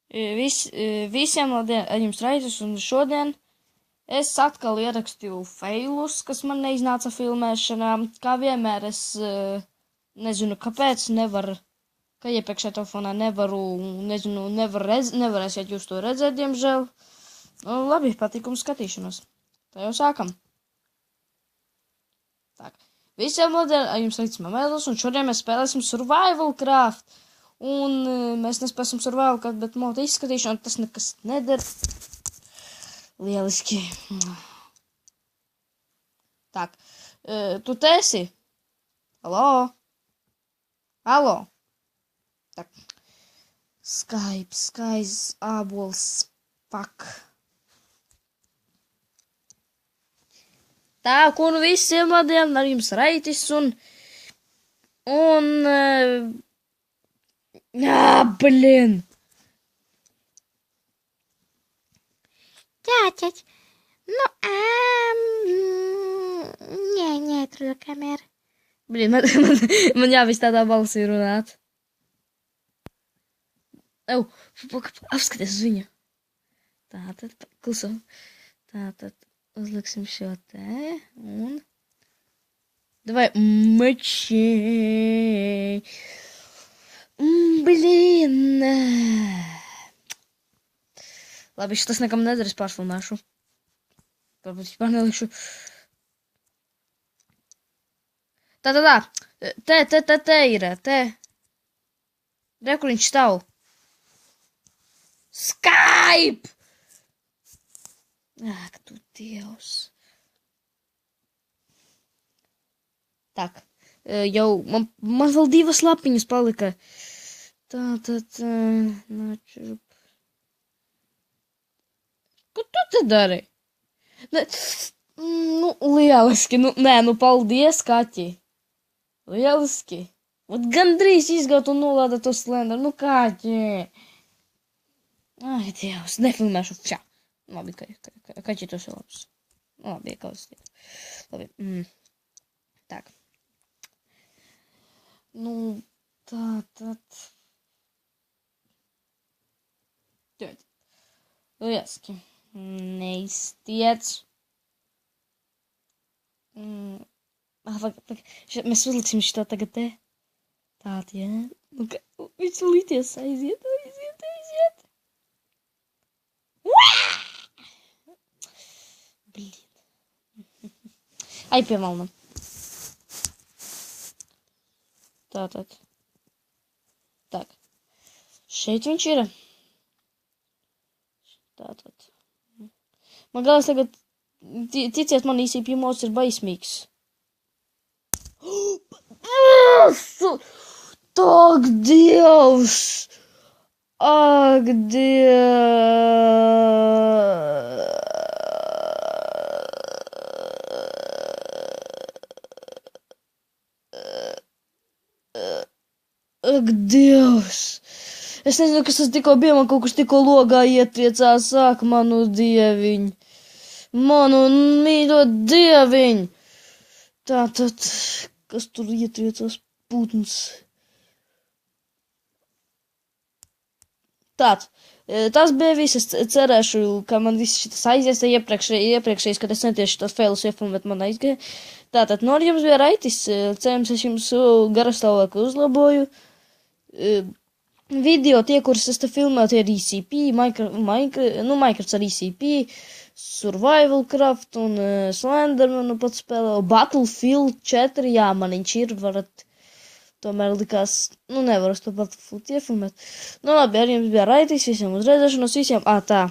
Visiem labdien, ar jums Raitis, un šodien es atkal ierakstīju failus, kas man neiznāca filmēšanā. Kā vienmēr es nezinu, kāpēc nevaru, ka iepriekšējā telefonā nevaru, nezinu, nevarēsiet jūs to redzēt, diemžēl. Nu, labi, patīkums skatīšanos. Tā jau sākam. Tā. Visiem labdien, ar jums Raitis Mamēlis, un šodien mēs spēlēsim Survival Craft. Un mēs nespēsim survival, bet motu izskatīšanu, tas nekas neder. Lieliski. Tak, tu te esi? Halo? Halo? Tak. Skype, ābols, fuck. Tā, un visiem labdien, ar jums Raitis, блин. Тятять, не, трудно камер. Блин, man jāvis tādā balsī runāt. Apskaties uz viņu. Tātad, kluso. Tātad, uzliksim šo te, un... Давай, мочи. Блин. Labi, tas nekam neder, es pārfilmēšu. Varbūt vispār nelikšu. Tā. Te ir, te. Re, kur viņš stāv. Skype! Ak, tu dievs. Tak. Jau, man vēl 2 lapiņas palika. Tātad, načup. Ko tu te dari? Nu, lieliski, paldies, Kaķi. Lieliski. Vat gandrīz izgaut un nolādēt to Slenderu, Kaķi. Ai, Dievs, nefilmēšu, šā. Labi, Kaķi tos ir labs. Labi, iekausties. Labi, tak. Nu, tātad. Lieliski. Neiztiec. Mēs uzliksim šito tagad te. Tātad, jā. Viņš līties aiziet. Blīd. Ai, pie malna. Tātad. Tak. Šeit viņš ir. Tātad. Man galvas tagad, ticiet man, ICP mods ir baismīgs. Tak, Dievs! Ak, Ak, Dievs! Es nezinu, kas tas tikko bija, man kaut kas tikko logā ietriecās, sāk manu dieviņu. Manu mīļo dieviņu. Tātad, kas tur ietriecās putns? Tāds. Tas bija viss, es cerēšu, ka man viss šitas aizies, iepriekšējais, kad es centiešu tos failus iefilmēt, man aizgāja. Tātad, no jums bija Raitis, cerams, es jums garastāvāku uzlaboju. Video tie, kurus es te filmēju, tie ir ECP, Minecraft ar ECP, Survival Craft un Slenderman pats spēlēju, Battlefield 4, jā, man viņš ir, varat, tomēr likās, nevaru to Battlefield iefilmēt. Labi, ar jums bija Raitis, visiem uz redzēšanos, visiem, tā.